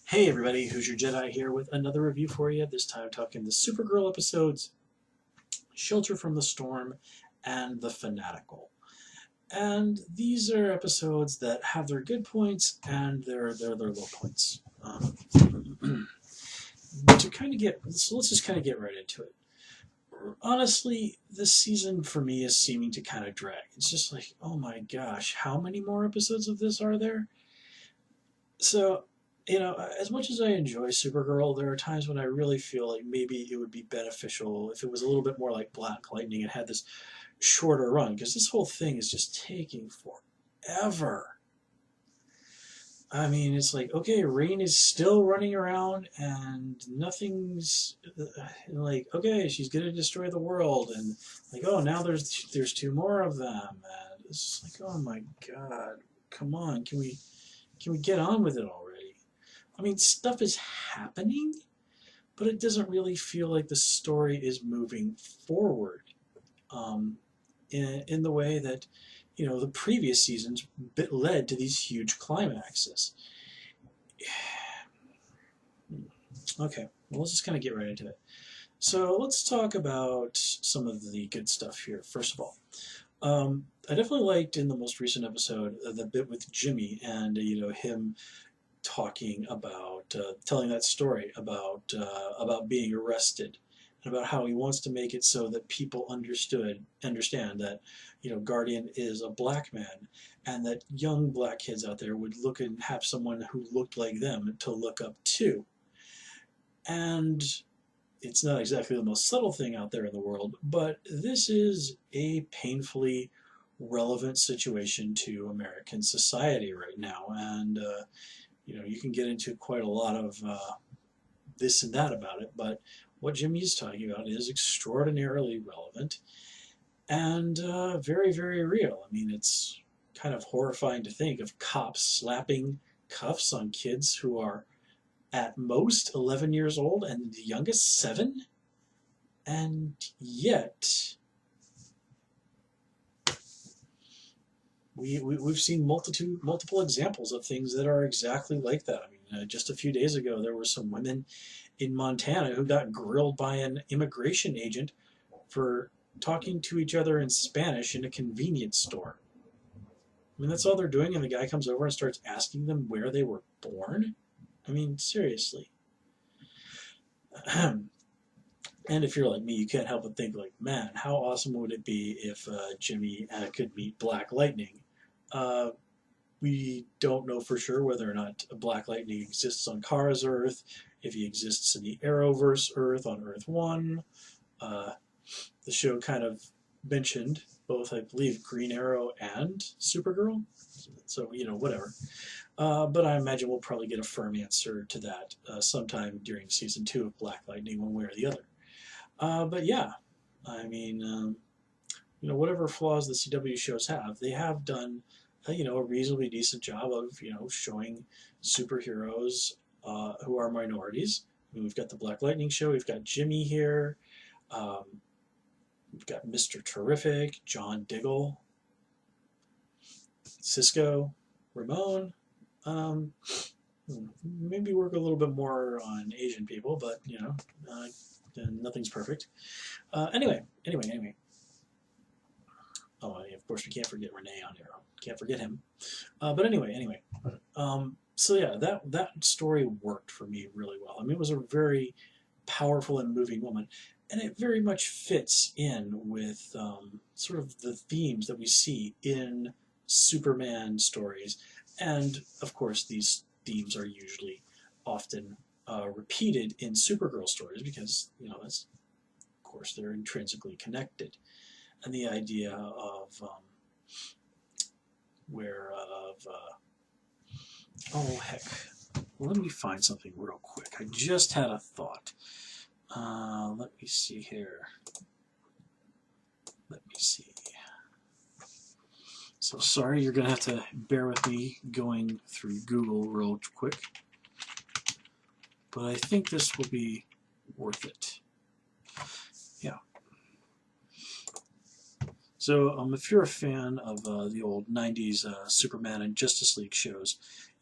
Hey everybody, Who's Your Jedi here with another review for you, this time talking the Supergirl episodes, Shelter from the Storm, and the Fanatical. And these are episodes that have their good points and their low points. To kind of get, so let's just kind of get right into it. Honestly, this season for me is seeming to kind of drag. It's just like, oh my gosh, how many more episodes of this are there? So, as much as I enjoy Supergirl, there are times when I really feel like maybe it would be beneficial if it was a little bit more like Black Lightning and had this shorter run, because this whole thing is just taking forever. I mean, it's like, okay, Rain is still running around and nothing's like, okay, she's gonna destroy the world, and like, oh, now there's two more of them, and it's just like, oh my God, come on, can we get on with it already? I mean, stuff is happening, but it doesn't really feel like the story is moving forward in the way that, the previous seasons led to these huge climaxes. Okay, well, let's just kind of get right into it. So let's talk about some of the good stuff here. First of all, I definitely liked in the most recent episode the bit with Jimmy and him talking about telling that story about being arrested and about how he wants to make it so that people understand that Guardian is a black man and that young black kids out there would look and have someone who looked like them to look up to. And it's not exactly the most subtle thing out there in the world, but this is a painfully relevant situation to American society right now. And you can get into quite a lot of this and that about it, but what Jimmy is talking about is extraordinarily relevant and very, very real. I mean, it's kind of horrifying to think of cops slapping cuffs on kids who are at most 11 years old and the youngest 7, and yet we've seen multiple examples of things that are exactly like that. I mean, just a few days ago, there were some women in Montana who got grilled by an immigration agent for talking to each other in Spanish in a convenience store. I mean, that's all they're doing, and the guy comes over and starts asking them where they were born. I mean, seriously. And if you're like me, you can't help but think, like, man, how awesome would it be if Jimmy could meet Black Lightning? Uh, we don't know for sure whether or not Black Lightning exists on Kara's Earth, if he exists in the Arrowverse Earth on Earth 1. Uh, the show kind of mentioned both, I believe, Green Arrow and Supergirl. So, whatever. But I imagine we'll probably get a firm answer to that sometime during season 2 of Black Lightning, one way or the other. But yeah, I mean, whatever flaws the CW shows have, they have done, a reasonably decent job of, showing superheroes who are minorities. I mean, we've got the Black Lightning show, we've got Jimmy here, um, we've got Mr. Terrific, John Diggle, Cisco, Ramon. Um, Maybe work a little bit more on Asian people, but uh, nothing's perfect. Anyway. Oh, and of course we can't forget Renee on Arrow. Can't forget him. But anyway. So yeah, that story worked for me really well. I mean, it was a very powerful and moving woman, and it very much fits in with sort of the themes that we see in Superman stories, and of course these themes are usually often repeated in Supergirl stories because that's, of course, they're intrinsically connected, and the idea of where of oh heck, let me find something real quick. I just had a thought. Let me see here. Let me see. So sorry, you're gonna have to bear with me going through Google real quick, but I think this will be worth it. Yeah. So if you're a fan of the old 90s Superman and Justice League shows,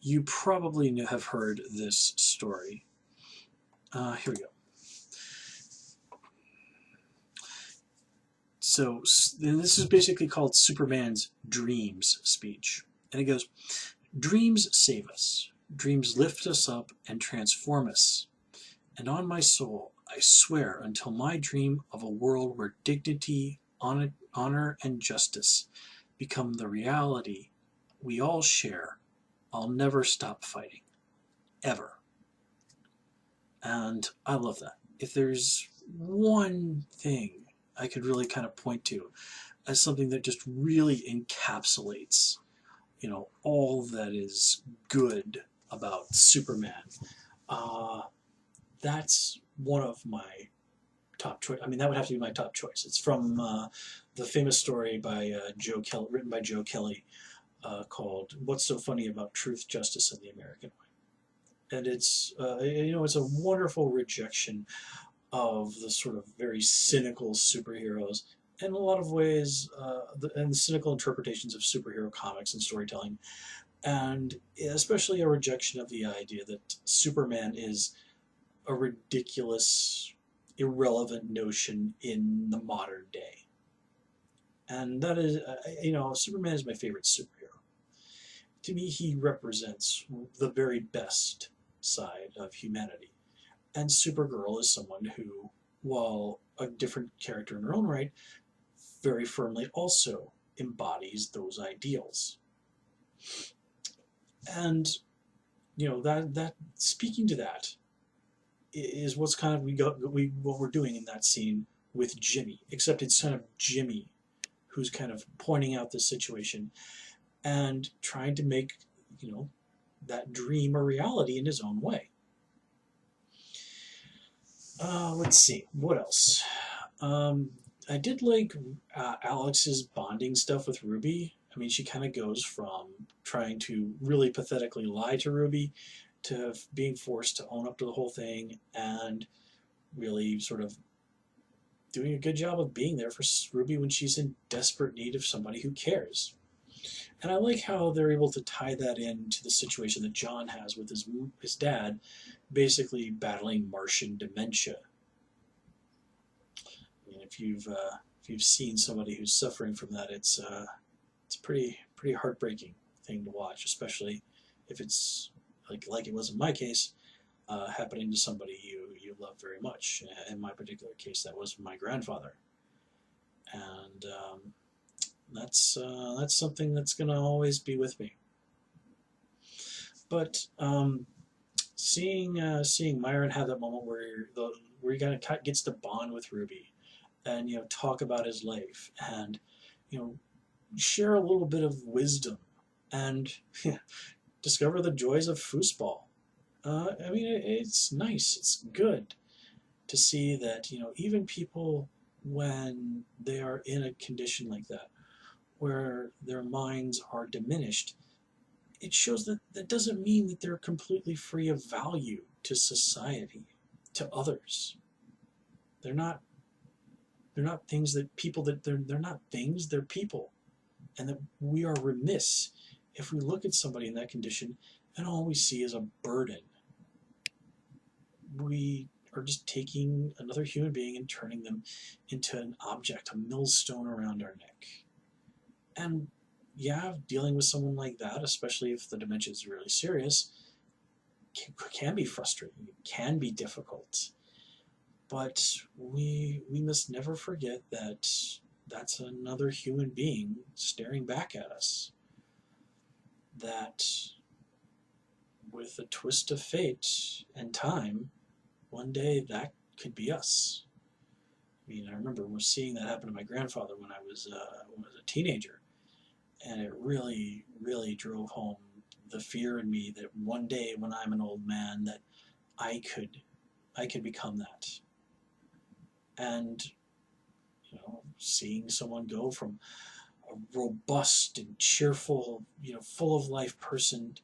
You probably have heard this story. Here we go. So, and this is basically called Superman's dreams speech. And it goes, dreams save us. Dreams lift us up and transform us. And on my soul, I swear until my dream of a world where dignity, honor, and justice become the reality we all share, I'll never stop fighting. Ever. And I love that. If there's one thing I could really kind of point to as something that just really encapsulates, all that is good about Superman, that's one of my top choice. I mean, that would have to be my top choice. It's from the famous story by Joe Kelly, written by Joe Kelly, called "What's So Funny About Truth, Justice, and the American Way." And it's it's a wonderful rejection of the sort of very cynical superheroes, in a lot of ways, and the cynical interpretations of superhero comics and storytelling, and especially a rejection of the idea that Superman is a ridiculous, irrelevant notion in the modern day. And that is, Superman is my favorite superhero. To me, he represents the very best side of humanity. And Supergirl is someone who, while a different character in her own right, very firmly also embodies those ideals. And that speaking to that is what's kind of what we're doing in that scene with Jimmy, except it's kind of Jimmy who's kind of pointing out the situation and trying to make that dream a reality in his own way. Let's see, what else? I did like Alex's bonding stuff with Ruby. I mean, she kind of goes from trying to really pathetically lie to Ruby to being forced to own up to the whole thing and really sort of doing a good job of being there for Ruby when she's in desperate need of somebody who cares. And I like how they're able to tie that into the situation that John has with his dad, basically battling Martian dementia. I mean, if you've seen somebody who's suffering from that, it's a pretty heartbreaking thing to watch, especially if it's like it was in my case, happening to somebody you love very much. In my particular case, that was my grandfather, and that's something that's going to always be with me. But seeing Myron have that moment where he kind of gets to bond with Ruby, and talk about his life, and share a little bit of wisdom, and discover the joys of foosball. I mean, it's nice. It's good to see that even people, when they are in a condition like that, where their minds are diminished, it shows that doesn't mean that they're completely free of value to society, to others. They're not things that people that they're not things, they're people. And that we are remiss if we look at somebody in that condition and all we see is a burden. We are just taking another human being and turning them into an object, a millstone around our neck. And yeah, dealing with someone like that, especially if the dementia is really serious, can be frustrating. It can be difficult. But we must never forget that that's another human being staring back at us. That with a twist of fate and time, one day that could be us. I mean, I remember seeing that happen to my grandfather when I was a teenager, and it really, really drove home the fear in me that one day when I'm an old man that I could become that. And seeing someone go from a robust and cheerful, full of life person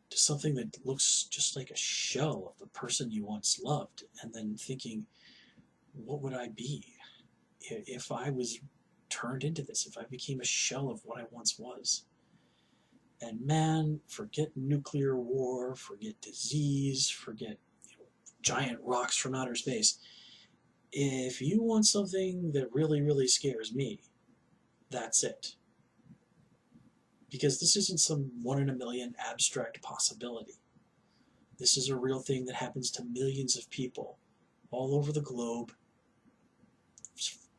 to something that looks just like a shell of the person you once loved, and then thinking, what would I be if I was turned into this, if I became a shell of what I once was? And man, forget nuclear war, forget disease, forget giant rocks from outer space. If you want something that really, really scares me, that's it. Because this isn't some one in a million abstract possibility. This is a real thing that happens to millions of people all over the globe,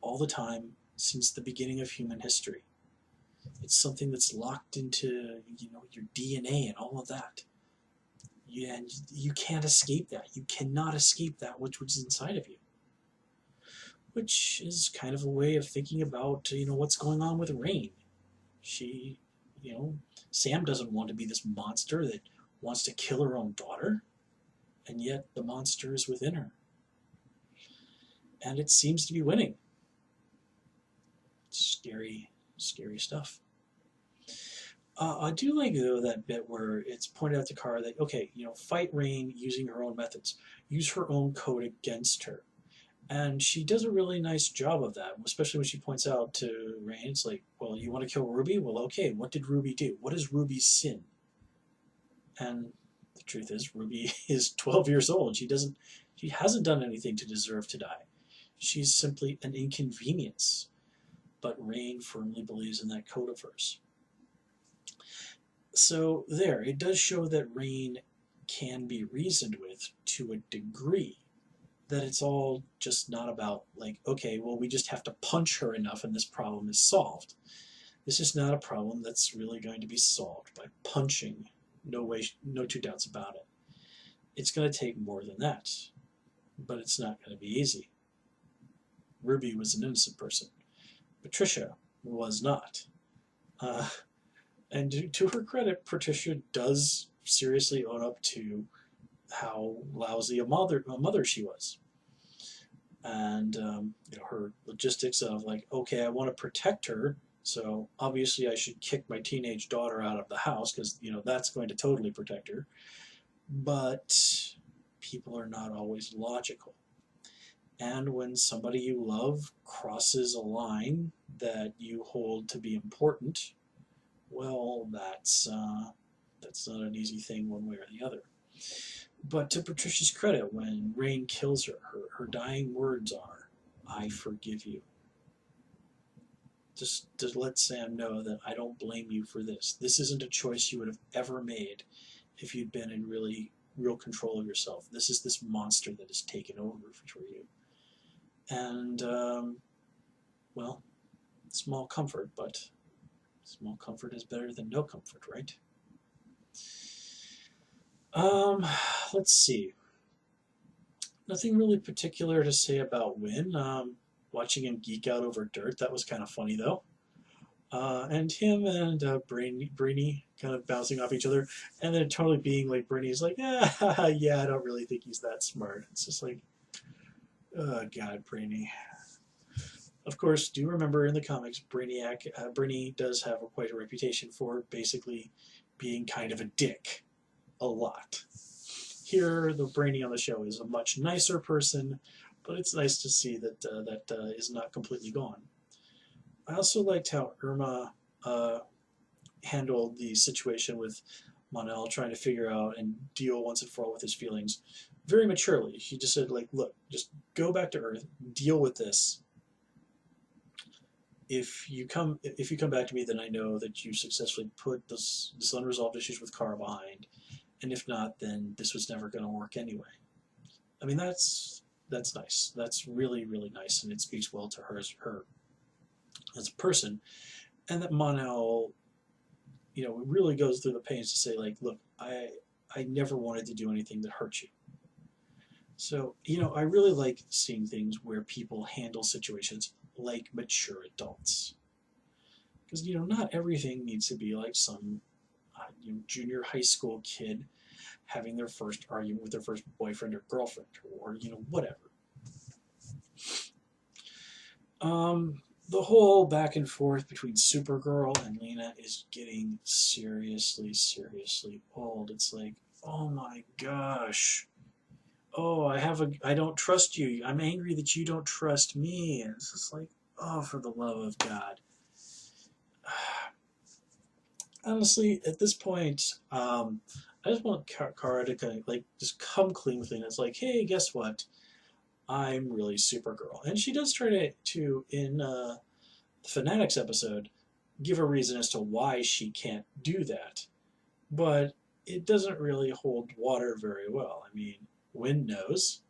all the time, since the beginning of human history. It's something that's locked into, your DNA and all of that. And you can't escape that. You cannot escape that which was inside of you. Which is kind of a way of thinking about, what's going on with Rain. She, Sam doesn't want to be this monster that wants to kill her own daughter, and yet the monster is within her. And it seems to be winning. Scary, scary stuff. I do like, though, that bit where it's pointed out to Kara that, okay, fight Rain using her own methods. Use her own code against her. And she does a really nice job of that, especially when she points out to Rain, it's like, well, you want to kill Ruby? Well, okay, what did Ruby do? What is Ruby's sin? And the truth is, Ruby is 12 years old. She hasn't done anything to deserve to die. She's simply an inconvenience. But Rain firmly believes in that code of hers. So there, it does show that Rain can be reasoned with to a degree. That it's all just not about, like, okay, well, we just have to punch her enough and this problem is solved. This is not a problem that's really going to be solved by punching. No way, no two doubts about it. It's going to take more than that, but it's not going to be easy. Ruby was an innocent person. Patricia was not. And to her credit, Patricia does seriously own up to how lousy a mother she was. And her logistics of, like, okay, I want to protect her, so obviously I should kick my teenage daughter out of the house because that's going to totally protect her. But people are not always logical. And when somebody you love crosses a line that you hold to be important, well, that's not an easy thing one way or the other. But to Patricia's credit, when Rain kills her, her dying words are, "I forgive you." Just to let Sam know that I don't blame you for this. This isn't a choice you would have ever made if you'd been in real control of yourself. This is this monster that has taken over for you. And, well, small comfort, but small comfort is better than no comfort, right? Let's see. Nothing really particular to say about Win. Watching him geek out over dirt, that was kind of funny, though. And him and Brainy kind of bouncing off each other, and then totally being like, Brainy's like, yeah, I don't really think he's that smart. It's just like, oh, God, Brainy. Of course, do remember in the comics, Brainy does have quite a reputation for basically being kind of a dick a lot. Here, the Brainy on the show is a much nicer person, but it's nice to see that that is not completely gone. I also liked how Irma handled the situation with Mon-El trying to figure out and deal once and for all with his feelings very maturely. She just said, like, look, just go back to Earth, deal with this. If you come back to me, then I know that you successfully put this unresolved issues with Kara behind. And if not, then this was never going to work anyway. I mean, that's nice. That's really, really nice, and it speaks well to her as a person. And that Mon-El, really goes through the pains to say, like, look, I never wanted to do anything that hurt you. So, I really like seeing things where people handle situations like mature adults. Because, not everything needs to be like some junior high school kid having their first argument with their first boyfriend or girlfriend, or whatever. The whole back and forth between Supergirl and Lena is getting seriously, seriously old. It's like, oh my gosh. Oh, I don't trust you. I'm angry that you don't trust me. And it's just like, oh, for the love of God. honestly, at this point, I just want Kara to kind of like just come clean with it. It's like, hey, guess what? I'm really Supergirl, and she does try to in the Fanatics episode give a reason as to why she can't do that, but it doesn't really hold water very well. I mean, Wynn knows,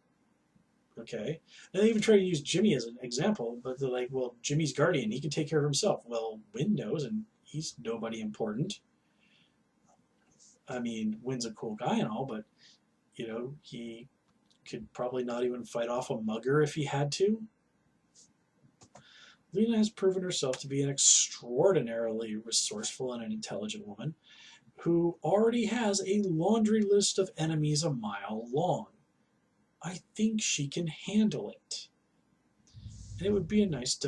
okay, and they even try to use Jimmy as an example, but they're like, well, Jimmy's guardian, he can take care of himself. Well, Wynn knows, and he's nobody important. I mean, Wynn's a cool guy and all, but he could probably not even fight off a mugger if he had to. Lena has proven herself to be an extraordinarily resourceful and an intelligent woman who already has a laundry list of enemies a mile long. I think she can handle it. And it would be a nice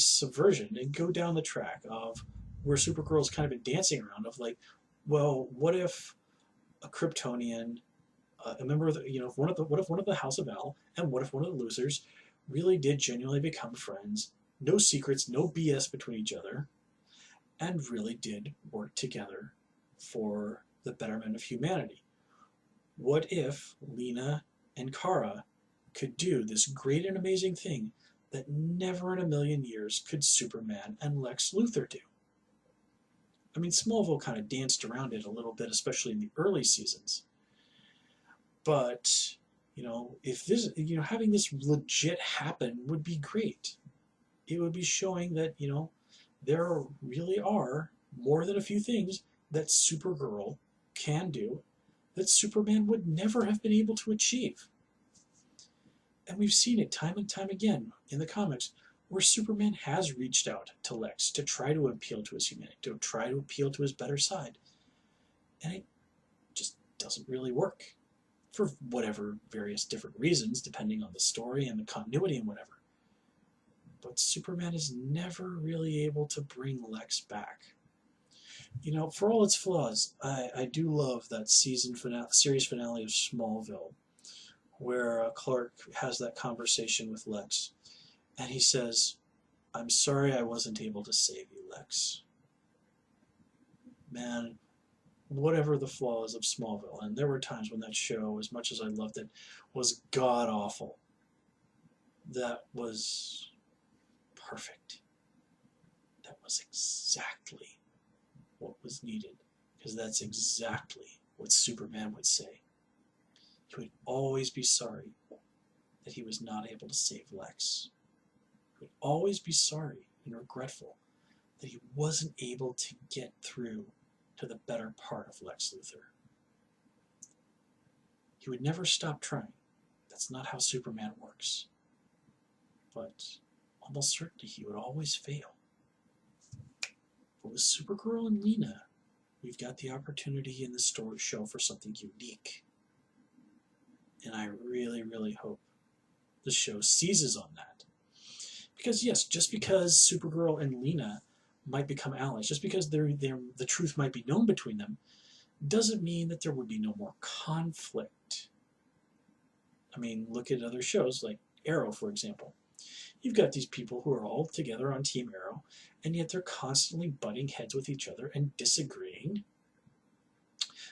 subversion and go down the track of where Supergirl's kind of been dancing around of like, well, what if a Kryptonian, a member of the, what if one of the House of L, and what if one of the losers really did genuinely become friends, no secrets, no BS between each other, and really did work together for the betterment of humanity? What if Lena and Kara could do this great and amazing thing that never in a million years could Superman and Lex Luthor do? I mean, Smallville kind of danced around it a little bit, especially in the early seasons. But, if this, having this legit happen would be great. It would be showing that, there really are more than a few things that Supergirl can do that Superman would never have been able to achieve. And we've seen it time and time again in the comics where Superman has reached out to Lex to try to appeal to his humanity, to try to appeal to his better side. And it just doesn't really work for whatever various different reasons, depending on the story and the continuity and whatever. But Superman is never really able to bring Lex back. For all its flaws, I do love that series finale of Smallville, where Clark has that conversation with Lex, and he says, "I'm sorry I wasn't able to save you, Lex." Man, whatever the flaws of Smallville, and there were times when that show, as much as I loved it, was god-awful, that was perfect. That was exactly what was needed, because that's exactly what Superman would say. He would always be sorry that he was not able to save Lex. He would always be sorry and regretful that he wasn't able to get through to the better part of Lex Luthor. He would never stop trying. That's not how Superman works. But almost certainly he would always fail. But with Supergirl and Lena, we've got the opportunity in the story show for something unique. And I really, really hope the show seizes on that. Because yes, just because Supergirl and Lena might become allies, just because the truth might be known between them, doesn't mean that there would be no more conflict. I mean, look at other shows like Arrow, for example. You've got these people who are all together on Team Arrow, and yet they're constantly butting heads with each other and disagreeing.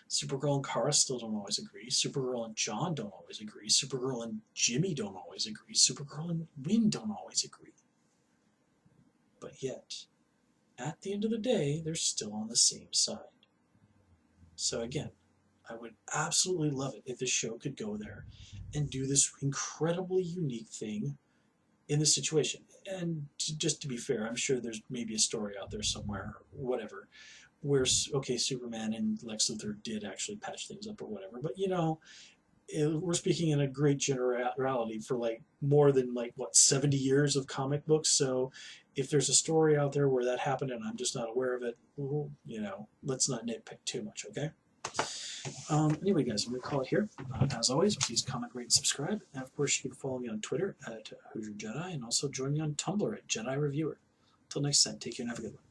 Supergirl and Kara still don't always agree. Supergirl and John don't always agree. Supergirl and Jimmy don't always agree. Supergirl and Wynn don't always agree. But yet, at the end of the day, they're still on the same side. So again, I would absolutely love it if the show could go there and do this incredibly unique thing in this situation. And just to be fair, I'm sure there's maybe a story out there somewhere, whatever, where, okay, Superman and Lex Luthor did actually patch things up or whatever, but we're speaking in a great generality for like more than 70 years of comic books. So if there's a story out there where that happened and I'm just not aware of it, well, let's not nitpick too much, okay? Anyway, guys, I'm going to call it here. As always, please comment, rate, and subscribe. And of course, you can follow me on Twitter at Hoosier Jedi, and also join me on Tumblr at Jedi Reviewer. Until next time, take care and have a good one.